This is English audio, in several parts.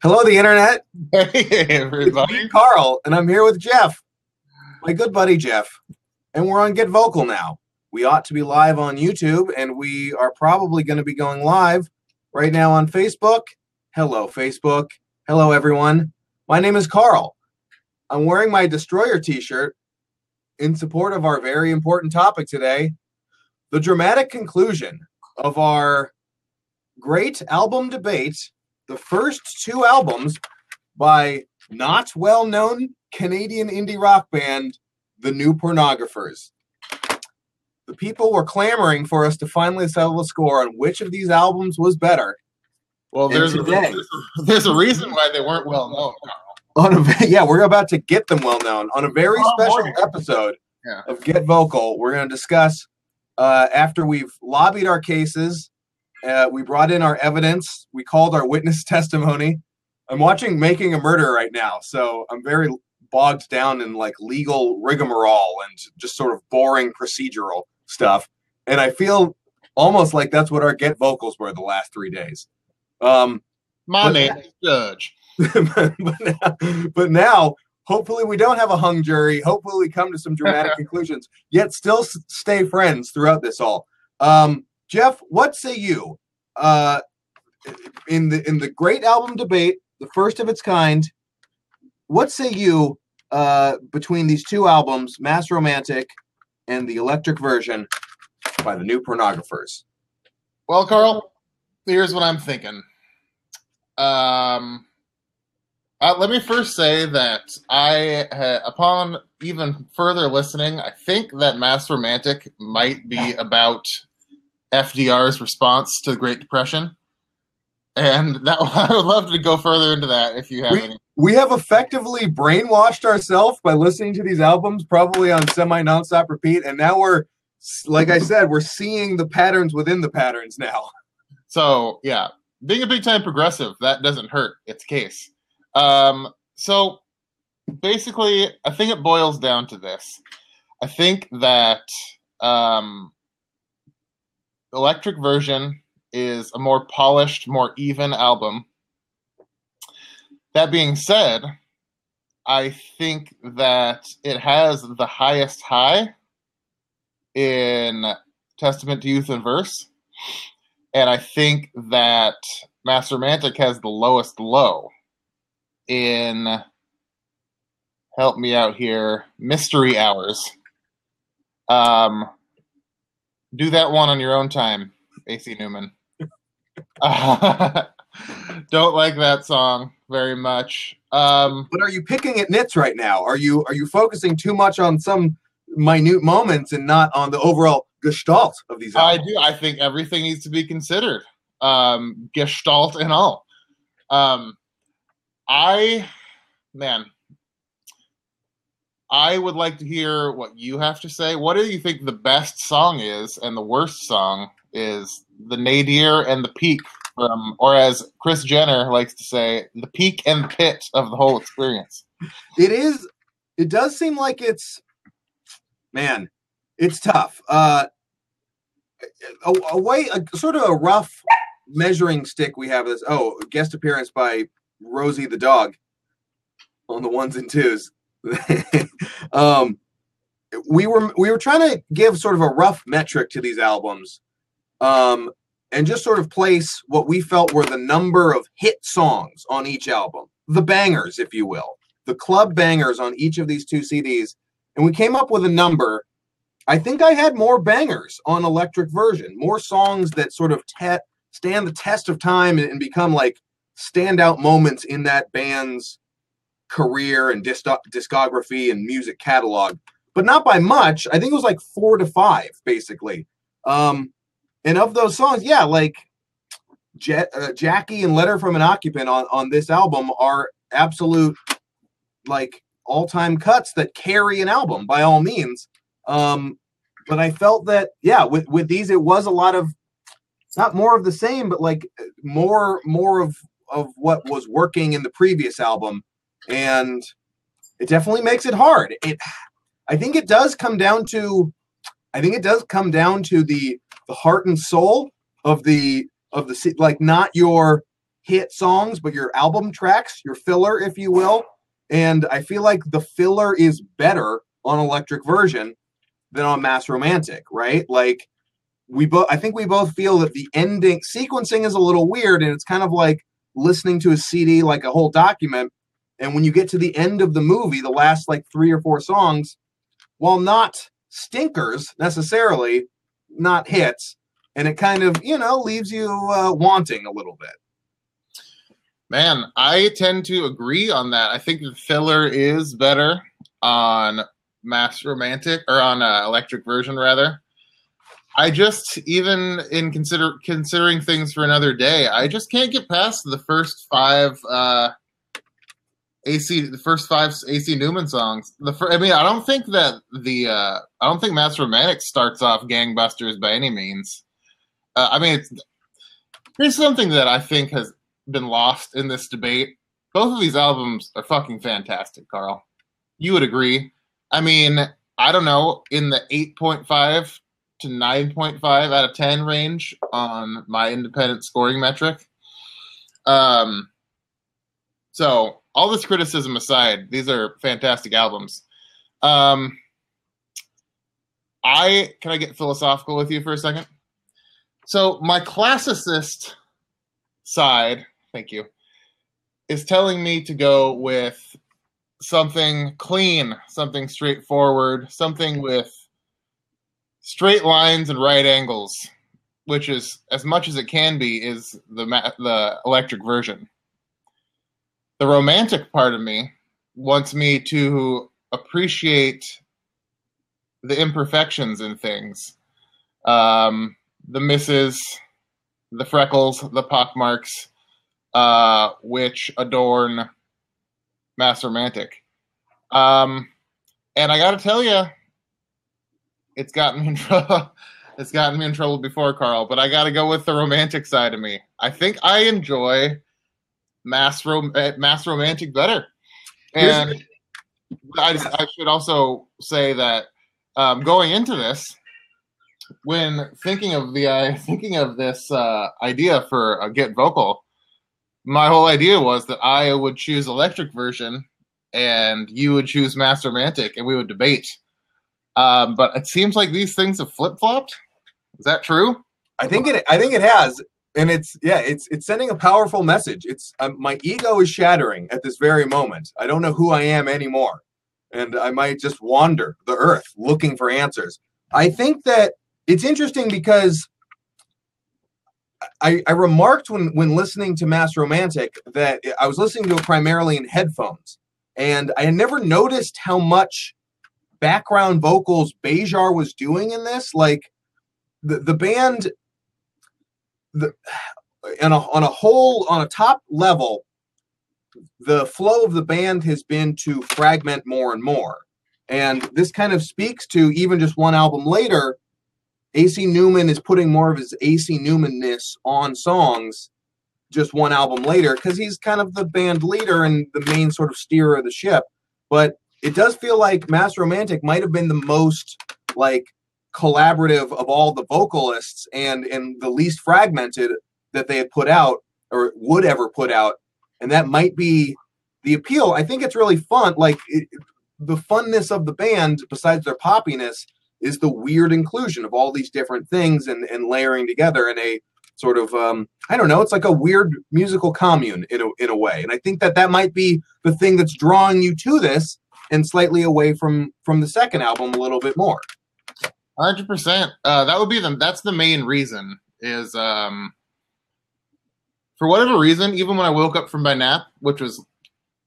Hello, the internet. Hey, It's me, everybody. Carl, and I'm here with Jeff, my good buddy Jeff. And we're on Get Vocal now. We ought to be live on YouTube, and we are probably going to be going live right now on Facebook. Hello, Facebook. Hello, everyone. My name is Carl. I'm wearing my Destroyer t shirt in support of our very important topic today, the dramatic conclusion of our great album debate, the first two albums by not well-known Canadian indie rock band, the New Pornographers. The people were clamoring for us to finally settle the score on which of these albums was better. Well, And there's today, there's a reason why they weren't well known. we're about to get them well known on a very special episode Yeah. of Get Vocal. We're going to discuss after we've lobbied our cases, we brought in our evidence, we called our witness testimony. I'm watching Making a Murder right now, so I'm very bogged down in like legal rigmarole and just sort of boring procedural stuff. And I feel almost like that's what our Get Vocals were the last 3 days. My name is Judge. but now, hopefully we don't have a hung jury. Hopefully we come to some dramatic conclusions, yet still stay friends throughout this all. Jeff, what say you? In the great album debate, the first of its kind, what say you between these two albums, Mass Romantic and the electric version by the New Pornographers? Well, Carl, here's what I'm thinking. Let me first say that upon even further listening, I think that Mass Romantic might be about FDR's response to the Great Depression. And that I would love to go further into that if you have any. We have effectively brainwashed ourselves by listening to these albums, probably on semi-nonstop repeat, and now we're, like I said, we're seeing the patterns within the patterns now. So, yeah, being a big-time progressive, that doesn't hurt its case. So, basically, I think it boils down to this. I think that electric version is a more polished, more even album. That being said, I think that it has the highest high in Testament to Youth and Verse, and I think that Mass Romantic has the lowest low in, help me out here, Mystery Hours. Do that one on your own time, AC Newman. Don't like that song very much. But are you picking at nits right now? Are you focusing too much on some minute moments and not on the overall gestalt of these albums? I do. I think everything needs to be considered, gestalt and all. I would like to hear what you have to say. What do you think the best song is and the worst song is? The nadir and the peak from, or as Chris Jenner likes to say, the peak and the pit of the whole experience. It does seem like it's tough. A sort of a rough measuring stick we have is, guest appearance by Rosie the dog on the ones and twos. We were trying to give sort of a rough metric to these albums, and just sort of place what we felt were the number of hit songs on each album, the bangers, if you will, the club bangers on each of these two CDs, and we came up with a number. I think I had more bangers on Electric Version, more songs that sort of stand the test of time and become like standout moments in that band's career and discography and music catalog, but not by much. I think it was like 4 to 5, basically. And of those songs, like Jackie and Letter from an Occupant on this album are absolute like all-time cuts that carry an album by all means. But I felt that, with these, it was a lot of, not more of the same, but like more of what was working in the previous album. And it definitely makes it hard. I think it does come down to the heart and soul of the like, not your hit songs, but your album tracks, your filler, if you will. And I feel like the filler is better on Electric Version than on Mass Romantic, right? Like I think we both feel that the ending sequencing is a little weird, and it's kind of like listening to a CD like a whole document. And when you get to the end of the movie, the last like 3 or 4 songs, while not stinkers necessarily, not hits, and it kind of, leaves you wanting a little bit. Man, I tend to agree on that. I think the filler is better on Mass Romantic, or on Electric Version, rather. I just, even in considering things for another day, I just can't get past the first 5 AC Newman songs. I don't think that I don't think Mass Romantic starts off gangbusters by any means. Here's something that I think has been lost in this debate. Both of these albums are fucking fantastic, Carl. You would agree. I mean, I don't know, in the 8.5 to 9.5 out of 10 range on my independent scoring metric. So all this criticism aside, these are fantastic albums. Can I get philosophical with you for a second? So my classicist side, thank you, is telling me to go with something clean, something straightforward, something with straight lines and right angles, which is, as much as it can be, is the Electric Version. The romantic part of me wants me to appreciate the imperfections in things. The misses, the freckles, the pockmarks, which adorn Mass Romantic. And I gotta tell you, it's gotten me in trouble. It's gotten me in trouble before, Carl, but I gotta go with the romantic side of me. I think I enjoy Mass Romantic better. And I should also say that going into this, when thinking of this idea for a Get Vocal, my whole idea was that I would choose Electric Version and you would choose Mass Romantic, and we would debate. But it seems like these things have flip-flopped. Is that true? I think it has, and it's sending a powerful message. It's my ego is shattering at this very moment. I don't know who I am anymore, and I might just wander the earth looking for answers. I think that it's interesting because I remarked when listening to Mass Romantic that I was listening to it primarily in headphones, and I had never noticed how much background vocals Bejar was doing in this. Like the band, on a top level, the flow of the band has been to fragment more and more, and this kind of speaks to, even just one album later, AC Newman is putting more of his AC Newman-ness on songs just one album later, because he's kind of the band leader and the main sort of steerer of the ship. But it does feel like Mass Romantic might have been the most like collaborative of all the vocalists, and the least fragmented that they had put out or would ever put out. And that might be the appeal. I think it's really fun. Like the funness of the band, besides their poppiness, is the weird inclusion of all these different things and layering together in a sort of, I don't know, it's like a weird musical commune in a way. And I think that might be the thing that's drawing you to this and slightly away from the second album a little bit more. 100%. That would be that's the main reason is, for whatever reason, even when I woke up from my nap, which was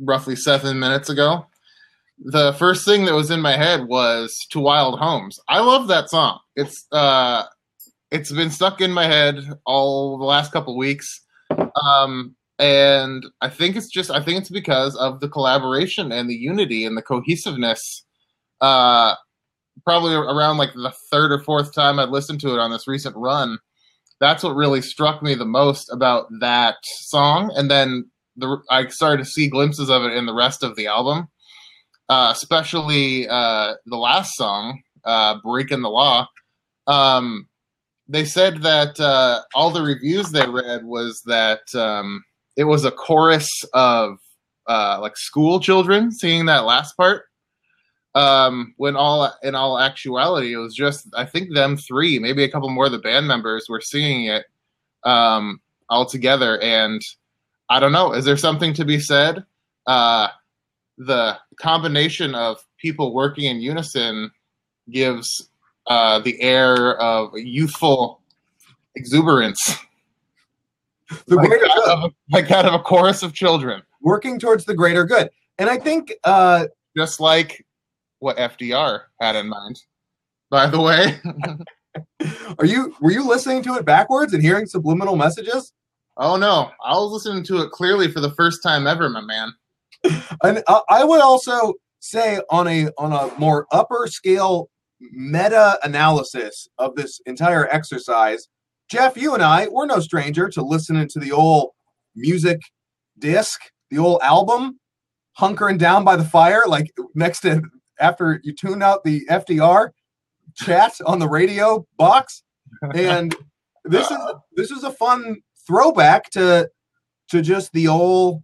roughly 7 minutes ago, the first thing that was in my head was To Wild Homes. I love that song. It's been stuck in my head all the last couple of weeks. And I think it's because of the collaboration and the unity and the cohesiveness. Probably around like the third or fourth time I'd listened to it on this recent run. That's what really struck me the most about that song. And then I started to see glimpses of it in the rest of the album. Especially the last song, Breaking the Law. They said that all the reviews they read was that it was a chorus of like school children singing that last part. When in all actuality, it was just, I think, them three, maybe a couple more of the band members were singing it all together. And I don't know, is there something to be said? The combination of people working in unison gives the air of youthful exuberance. Like out of a chorus of children. Working towards the greater good. And I think... just like what FDR had in mind, by the way. Were you listening to it backwards and hearing subliminal messages? Oh, no. I was listening to it clearly for the first time ever, my man. And I would also say on a more upper scale meta analysis of this entire exercise, Jeff, you and I, we're no stranger to listening to the old music disc, the old album, hunkering down by the fire, like next to after you tune out the FDR chat on the radio box. And this is a fun throwback to just the old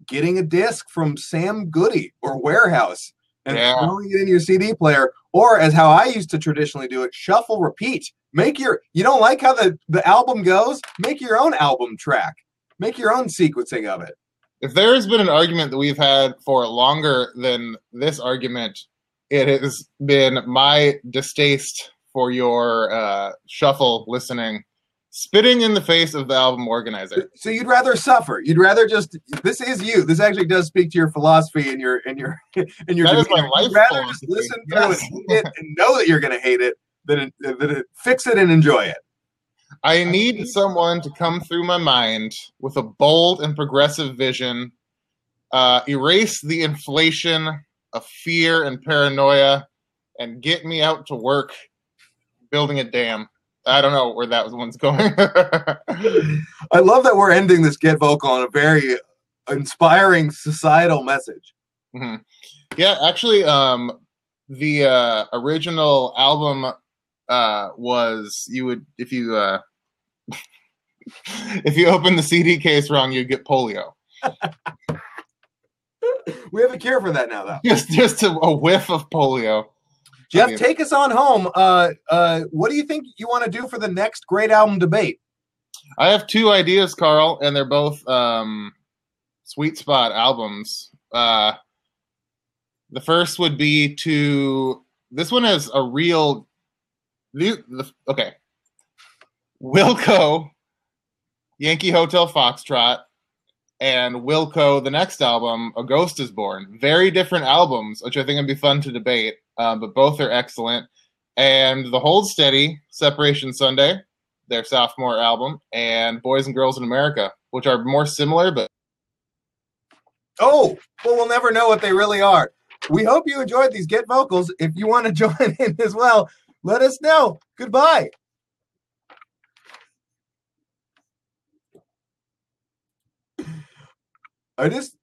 getting a disc from Sam Goody or Warehouse and throwing it in your CD player, or as how I used to traditionally do it, shuffle repeat. You don't like how the album goes? Make your own album track. Make your own sequencing of it. If there has been an argument that we've had for longer than this argument, it has been my distaste for your shuffle listening, spitting in the face of the album organizer. So you'd rather suffer. You'd rather just, this is you. This actually does speak to your philosophy and your that demeanor. is my life. You'd rather just listen through it, hate it, and know that you're going to hate it than fix it and enjoy it. I need someone to come through my mind with a bold and progressive vision, erase the inflation of fear and paranoia, and get me out to work building a dam. I don't know where that one's going. I love that we're ending this Get Vocal on a very inspiring societal message. Mm-hmm. Yeah, actually, the original album was, you would, if you open the CD case wrong, you'd get polio. We have a cure for that now, though. Just a whiff of polio. Jeff, take us on home. What do you think you want to do for the next great album debate? I have two ideas, Carl, and they're both sweet spot albums. The first would be this one has a real... Okay. Wilco, Yankee Hotel Foxtrot, and Wilco, the next album, A Ghost is Born. Very different albums, which I think would be fun to debate, but both are excellent. And The Hold Steady, Separation Sunday, their sophomore album, and Boys and Girls in America, which are more similar, but... Oh, well, we'll never know what they really are. We hope you enjoyed these Get Vocals. If you want to join in as well, let us know. Goodbye. I just